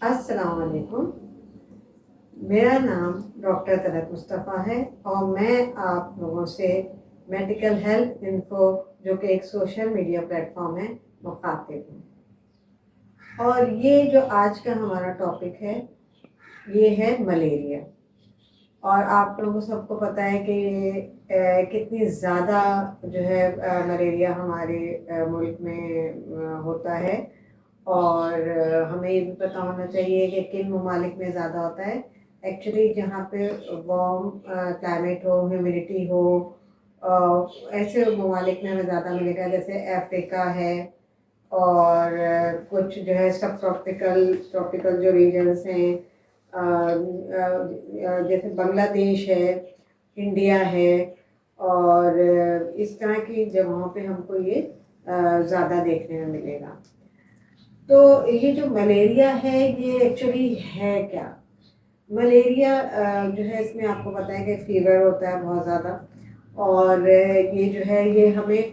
अस्सलाम वालेकुम। मेरा नाम डॉक्टर तलत मुस्तफ़ा है और मैं आप लोगों से मेडिकल हेल्थ इन्फो जो कि एक सोशल मीडिया प्लेटफॉर्म है मुखातिब हूँ। और ये जो आज का हमारा टॉपिक है ये है मलेरिया। और आप लोगों को सबको पता है कि ये कितनी ज़्यादा जो है मलेरिया हमारे मुल्क में होता है। और हमें ये भी पता होना चाहिए कि किन ममालिक में ज़्यादा होता है। एक्चुअली जहाँ पे वार्म क्लाइमेट हो, ह्यूमिडिटी हो, ऐसे ममालिक में हमें ज़्यादा मिलेगा, जैसे अफ्रीका है और कुछ जो है सब ट्रॉपिकल जो रीजन्स हैं, जैसे बांग्लादेश है, इंडिया है। और इस तरह की जगहों पे हमको ये ज़्यादा देखने में मिलेगा। तो ये जो मलेरिया है ये एक्चुअली है क्या? मलेरिया जो है इसमें आपको पता है कि फीवर होता है बहुत ज़्यादा। और ये जो है ये हमें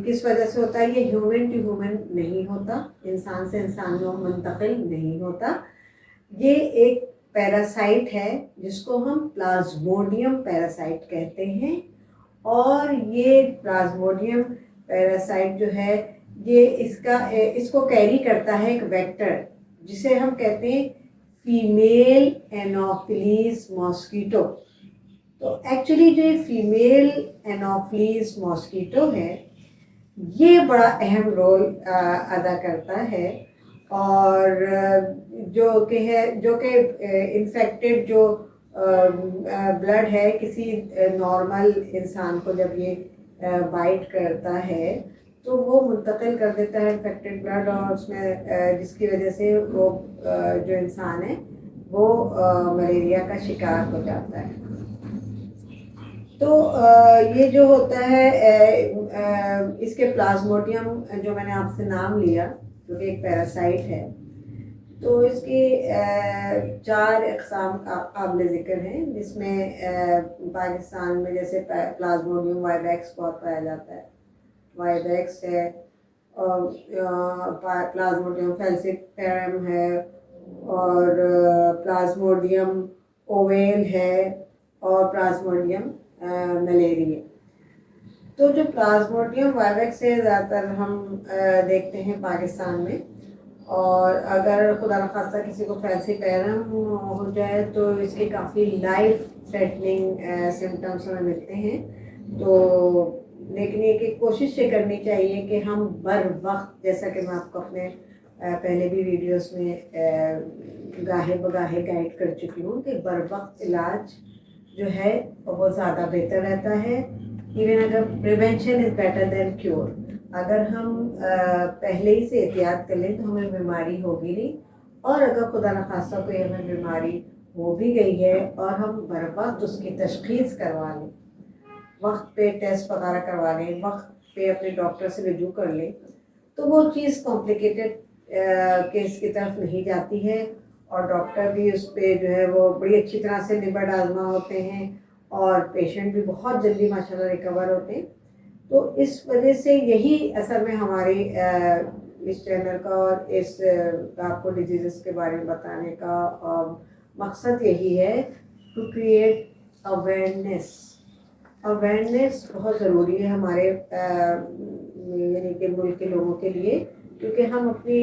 किस वजह से होता है? ये ह्यूमन टू ह्यूमन नहीं होता, इंसान से इंसान में मुंतकिल नहीं होता। ये एक पैरासाइट है जिसको हम प्लाज्मोडियम पैरासाइट कहते हैं। और ये प्लाज्मोडियम पैरासाइट जो है ये इसको कैरी करता है एक वेक्टर जिसे हम कहते हैं फीमेल एनोफिलीज मॉस्किटो। तो एक्चुअली जो फीमेल एनोफिलीज मॉस्किटो है ये बड़ा अहम रोल अदा करता है। और जो कि इन्फेक्टेड जो ब्लड है किसी नॉर्मल इंसान को जब ये बाइट करता है तो वो मुंतकिल कर देता है इन्फेक्टेड ब्लड, और उसमें जिसकी वजह से वो जो इंसान है वो मलेरिया का शिकार हो जाता है। तो ये जो होता है इसके प्लाज्मोडियम जो मैंने आपसे नाम लिया जो कि एक पैरासाइट है, तो इसके 4 अक़साम काबिल ज़िक्र हैं, जिसमें पाकिस्तान में जैसे प्लाज्मोडियम वाइवैक्स बहुत पाया जाता है, वाइवैक्स है, और प्लाज्मोडियम फैल्सिपारम है, और प्लाज्मोडियम ओवेल है, और प्लाज्मोडियम मलेरिया। तो जो प्लाज्मोडियम वाइवैक्स है ज़्यादातर हम देखते हैं पाकिस्तान में। और अगर खुदा न खास्ता किसी को फैल्सिपारम हो जाए तो इसके काफ़ी लाइफ थ्रेटनिंग सिम्टम्स हमें मिलते हैं। तो लेकिन एक कोशिश ये करनी चाहिए कि हम बर वक्त, जैसा कि मैं आपको अपने पहले भी वीडियोस में गाहे बगाहे गाइड कर चुकी हूँ कि बर वक्त इलाज जो है वो ज़्यादा बेहतर रहता है। इवन अगर prevention is better than cure, अगर हम पहले ही से एहतियात कर लें तो हमें बीमारी होगी नहीं। और अगर खुदा न खास्ता कोई हमें बीमारी हो भी गई है और हम बर वक्त उसकी तशख़ीस करवा लें, वक्त पे टेस्ट वगैरह करवा लें, वक्त पे अपने डॉक्टर से रुजू कर लें, तो वो चीज़ कॉम्प्लिकेटेड केस की तरफ नहीं जाती है। और डॉक्टर भी उस पर जो है वो बड़ी अच्छी तरह से निबर आजमा होते हैं और पेशेंट भी बहुत जल्दी माशाल्लाह रिकवर होते हैं। तो इस वजह से यही असल में हमारी इस चैनल का और इस आपको डिजीज़ के बारे में बताने का मकसद यही है, टू क्रिएट अवेयरनेस। अवेयरनेस बहुत ज़रूरी है हमारे यानी कि मुल्क के लोगों के लिए, क्योंकि हम अपनी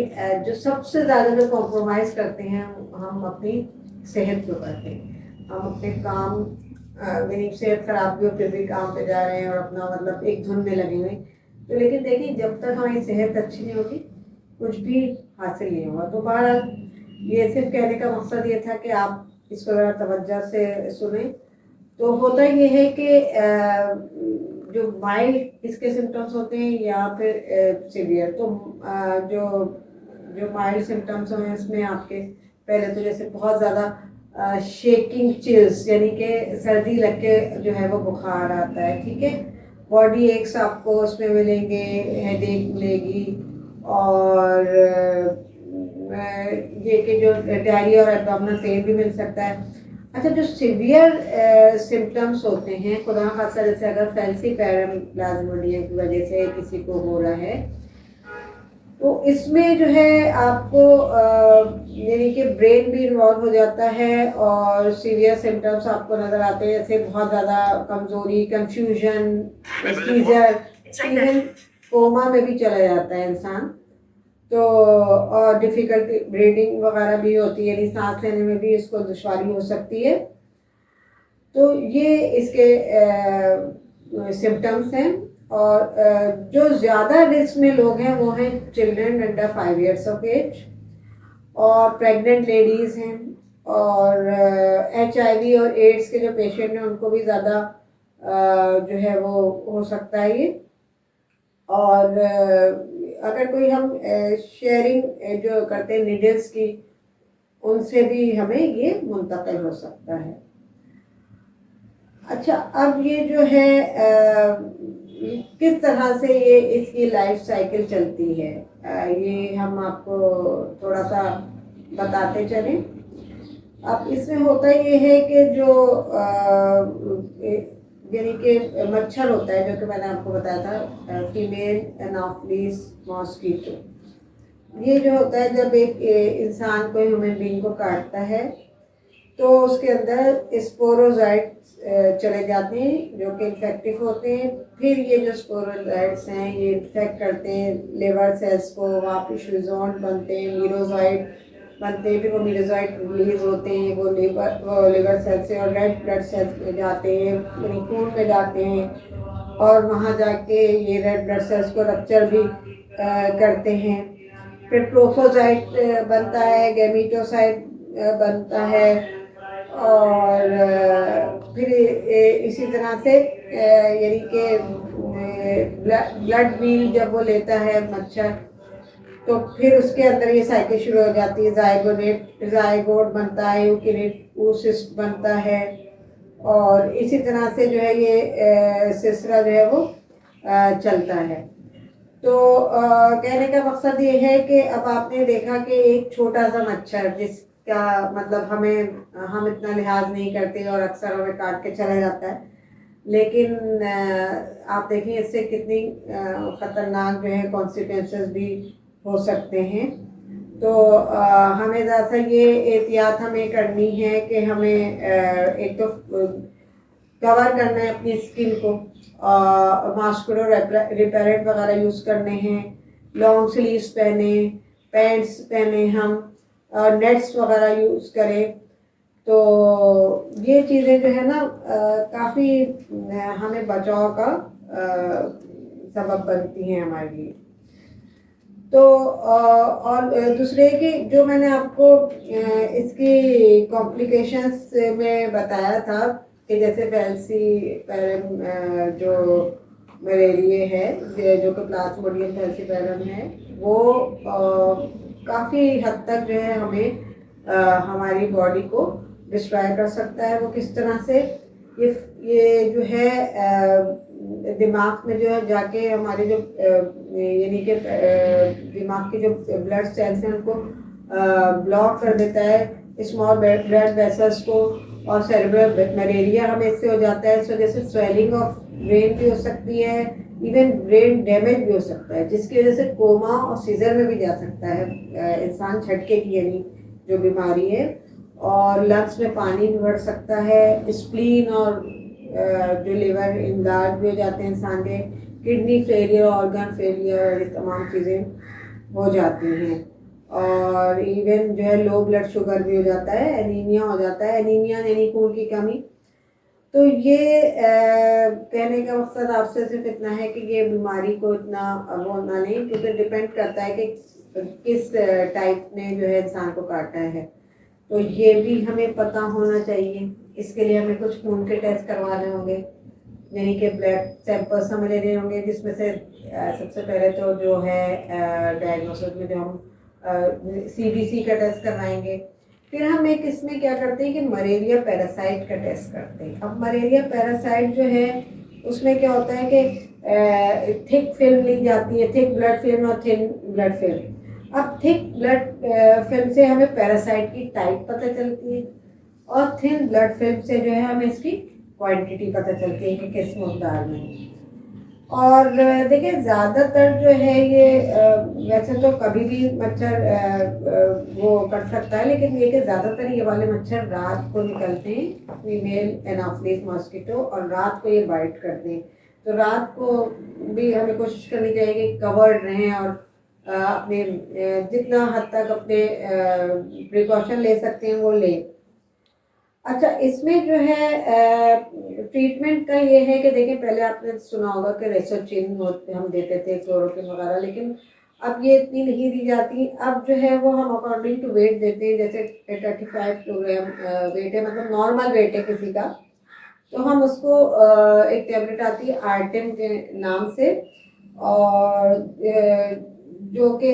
जो सबसे ज़्यादा जो कॉम्प्रोमाइज़ करते हैं हम अपनी सेहत को करते हैं। हम अपने काम मेरी सेहत ख़राब भी हो फिर भी काम पे जा रहे हैं और अपना मतलब एक धुन में लगे हुए। तो लेकिन देखिए जब तक हमारी सेहत अच्छी नहीं होगी कुछ भी हासिल नहीं होगा। तो बहरहाल ये सिर्फ कहने का मकसद ये था कि आप इसको ज़रा तवज्जो से सुने। तो होता ये है कि जो माइल्ड इसके सिम्टम्स होते हैं या फिर सीवियर, तो जो जो माइल्ड सिम्टम्स हैं इसमें आपके पहले तो जैसे बहुत ज़्यादा शेकिंग चिल्स, यानी कि सर्दी लग के जो है वो बुखार आता है, ठीक है। बॉडी एक्स आपको उसमें मिलेंगे, हेडेक मिलेगी, और ये कि जो डायरिया और एब्डोमिनल पेन भी मिल सकता है। अच्छा, जो सीवियर सिम्टम्स होते हैं खुदा न खास्ता जैसे अगर फैल्सिपारम प्लाज्मोडियम की वजह से किसी को हो रहा है तो इसमें जो है आपको यानी यानी कि ब्रेन भी इन्वॉल्व हो जाता है और सीवियर सिम्टम्स आपको नज़र आते हैं, जैसे बहुत ज़्यादा कमज़ोरी, कंफ्यूजन, सीजर, इवन कोमा में भी चला जाता है इंसान। तो और डिफ़िकल्टी ब्रीदिंग वगैरह भी होती है, यानी सांस लेने में भी इसको दुश्वारी हो सकती है। तो ये इसके सिम्टम्स हैं। और जो ज़्यादा रिस्क में लोग हैं वो हैं children under 5 years of age और प्रेग्नेंट लेडीज़ हैं और HIV और एड्स के जो पेशेंट हैं उनको भी ज़्यादा जो है वो हो सकता है ये। और अगर कोई हम शेयरिंग जो करते हैं नीडल्स की, उनसे भी हमें ये मुंतकिल हो सकता है। अच्छा, अब ये जो है किस तरह से ये इसकी लाइफ साइकिल चलती है, ये हम आपको थोड़ा सा बताते चलें। अब इसमें होता ये है कि जो यानी कि मच्छर होता है, जो कि मैंने आपको बताया था, फीमेल एनाफिलिस मॉस्किटो, ये जो होता है जब एक इंसान को, ह्यूमन बीइंग को काटता है तो उसके अंदर स्पोरोजाइट चले जाते हैं जो कि इन्फेक्टिव होते हैं। फिर ये जो स्पोरोजाइट्स हैं ये इन्फेक्ट करते हैं लिवर सेल्स को, वहाँ पे शीज़ोन बनते हैं, मीरोजाइट बनते हैं, फिर वो मीरोजाइट रिलीज होते हैं, वो लिवर सेल से और रेड ब्लड सेल्स में जाते हैं, यानी खून में जाते हैं और वहाँ जाके ये रेड ब्लड सेल्स को रप्चर भी करते हैं। फिर ट्रोफोजाइट बनता है, गैमीटोसाइट बनता है और फिर इसी तरह से यानी कि ब्लड मील जब वो लेता है मच्छर, तो फिर उसके अंदर ये साइकिल शुरू हो जाती है। जाइगोट बनता है, यूकेरियोट oocyst बनता है और इसी तरह से जो है ये सिलसिला जो है वो चलता है। तो कहने का मकसद ये है कि अब आपने देखा कि एक छोटा सा मच्छर, जिसका मतलब हम इतना लिहाज नहीं करते और अक्सर हमें काट के चला जाता है, लेकिन आप देखिए इससे कितनी ख़तरनाक जो है कॉन्सिक्वेंसेस भी हो सकते हैं। तो हमें ज़्यादा ये एहतियात हमें करनी है कि हमें एक तो कवर करना है अपनी स्किन को, मॉस्किटो रिपेलेंट वगैरह यूज़ करने हैं, लॉन्ग स्लीव्स पहने, पैंट्स पहने, हम नेट्स वगैरह यूज़ करें। तो ये चीज़ें जो है ना काफ़ी हमें बचाव का सबब बनती हैं हमारे लिए। तो और दूसरे की जो मैंने आपको इसकी कॉम्प्लिकेशंस में बताया था कि जैसे फैलसीपैरम जो मलेरिया है, जो कि प्लाज्मोडियम फैलसीपैरम है, वो काफ़ी हद तक जो है हमें हमारी बॉडी को डिस्ट्रॉय कर सकता है। वो किस तरह से, ये जो है दिमाग में जो है जाके हमारे जो यानी कि दिमाग के जो ब्लड सेल्स हैं उनको ब्लॉक कर देता है, स्मॉल ब्लड वेसल्स को, और सेरेब्रल मलेरिया हमें इससे हो जाता है। इस वजह से स्वेलिंग ऑफ ब्रेन भी हो सकती है, इवन ब्रेन डैमेज भी हो सकता है, जिसकी वजह से कोमा और सीजर में भी जा सकता है इंसान, झटके की यानी जो बीमारी है। और लंग्स में पानी भी बढ़ सकता है, स्प्लीन और जो लिवर इंलार्ज भी हो जाते हैं इंसान के, किडनी फेलियर, ऑर्गन फेलियर, ये तमाम चीज़ें हो जाती हैं। और इवन जो है लो ब्लड शुगर भी हो जाता है, एनीमिया हो जाता है, एनीमिया यानी खून की कमी। तो ये कहने का मकसद आपसे सिर्फ इतना है कि ये बीमारी को इतना वो ना लें, क्योंकि डिपेंड करता है कि किस टाइप ने जो है इंसान को काटा है। तो ये भी हमें पता होना चाहिए। इसके लिए हमें कुछ खून के टेस्ट करवाने होंगे, यानी कि ब्लड सैंपल्स हमें लेने होंगे, जिसमें से सबसे पहले तो जो है डायग्नोसिस में जो हम CBC का टेस्ट करवाएंगे। फिर हम एक इसमें क्या करते हैं कि मलेरिया पैरासाइट का टेस्ट करते हैं। अब मलेरिया पैरासाइट जो है उसमें क्या होता है कि थिक फिल्म ली जाती है, थिक ब्लड फिल्म और थिन ब्लड फिल्म। अब थिक ब्लड फिल्म से हमें पैरासाइट की टाइप पता चलती है और थिन ब्लड फिल्म से जो है हमें इसकी क्वांटिटी पता चलती है कि किस मकदार में। और देखिए ज़्यादातर जो है ये वैसे तो कभी भी मच्छर वो कर सकता है, लेकिन ये कि ज़्यादातर ये वाले मच्छर रात को निकलते हैं, फीमेल एनाफिलिस मॉस्किटो, और रात को ये बाइट करते हैं। तो रात को भी हमें कोशिश करनी चाहिए कि कवर्ड रहें और अपने जितना हद तक अपने प्रिकॉशन ले सकते हैं वो लें। अच्छा, इसमें जो है ट्रीटमेंट का ये है कि देखिए पहले आपने सुना होगा कि रेसोचिन हम देते थे, क्लोरोक्विन वगैरह, लेकिन अब ये इतनी नहीं दी जाती। अब जो है वो हम अकॉर्डिंग टू वेट देते हैं, जैसे 35 किलोग्राम वेट है, मतलब नॉर्मल वेट है किसी का, तो हम उसको एक टेबलेट आती है आर्टेम के नाम से, और जो कि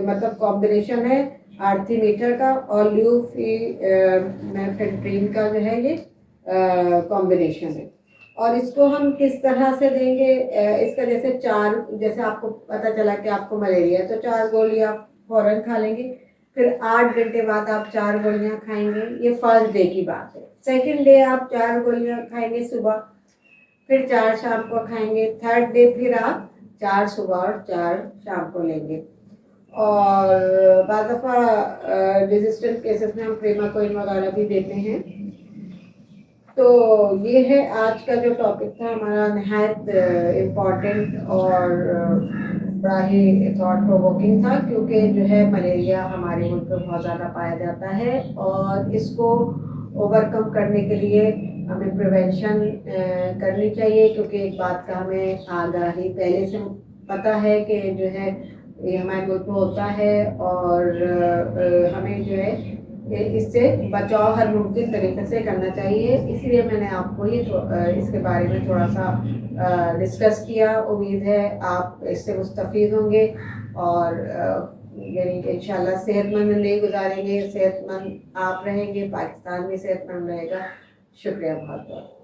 मतलब कॉम्बिनेशन है आर्थिमीटर का और ल्यूफेन्ट्रीन का जो है ये कॉम्बिनेशन है। और इसको हम किस तरह से देंगे, इसका जैसे जैसे आपको पता चला कि आपको मलेरिया है तो 4 गोलियां फौरन खा लेंगे, फिर 8 घंटे बाद आप 4 गोलियां खाएंगे, ये फर्स्ट डे की बात है। सेकंड डे आप 4 गोलियां खाएंगे सुबह, फिर 4 शाम को खाएंगे। थर्ड डे फिर आप 4 सुबह और 4 शाम को लेंगे। और बाद दफ़ा रेजिस्टेंट केसेस में हम प्रेमाकोइन वगैरह भी देते हैं। तो ये है आज का जो टॉपिक था हमारा, नहायत इम्पॉर्टेंट और बड़ा ही थॉट प्रोवोकिंग था, क्योंकि जो है मलेरिया हमारे मुल्क में बहुत ज़्यादा पाया जाता है, और इसको ओवरकम करने के लिए हमें प्रिवेंशन करनी चाहिए, क्योंकि एक बात का हमें आगाही पहले से पता है कि जो है ये हमारे मुल्क में होता है, और हमें जो है इससे बचाव हर मुमकिन तरीके से करना चाहिए। इसलिए मैंने आपको ये इसके बारे में थोड़ा सा डिस्कस किया। उम्मीद है आप इससे मुस्तफ़ीद होंगे और यानी कि इंशाल्लाह सेहतमंद ज़िंदगी गुजारेंगे, सेहतमंद आप रहेंगे, पाकिस्तान भी सेहतमंद रहेगा। शुक्रिया बहुत बहुत।